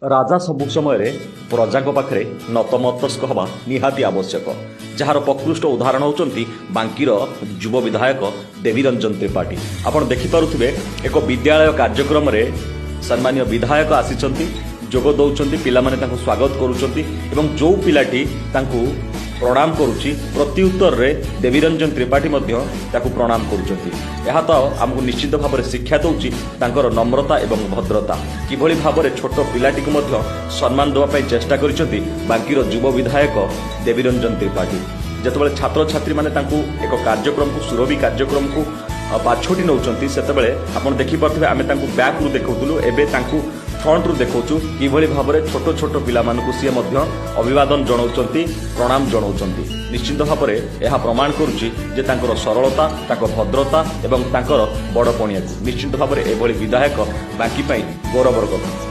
राजा सबु समय प्रजा पाखे नतमस्तक हवा निहाती आवश्यक। जार प्रकृष्ट उदाहरण होती बांकीर युव विधायक देवीरंजन त्रिपाठी। आपण देखिपे एक विद्यालय कार्यक्रम में सम्मानीय विधायक आसी जोग दौरान पिला स्वागत करुँच जो पिलाटी प्रणाम करुच्ची प्रत्युत्तर में देवीरंजन त्रिपाठी प्रणाम करुँच। तो आमको निश्चित भाव में शिक्षा दूची तांकर नम्रता एवं भद्रता किभली भाव में छोट पिलाटी को सम्मान देवाई चेष्टा करिसेंती बांकीर युव विधायक देवीरंजन त्रिपाठी। जितेबाला छात्र छात्री मैंने एक कार्यक्रम को सुरभि कार्यक्रम को पाछोटी नौकरी से आप देखिपे आम बैक रु देखुलु एवं फ्रंट रु देखु किभली भाव में छोट छोट पिला सी अभिवादन जनाउछंती प्रणाम जनाउछंती। निश्चित भाव में यह प्रमाण करुच्ची जे तांकर सरलता भद्रता एवं तांकर बड़पणिया निश्चित भाव में एभली विधायक बांकी गौरवर कथा।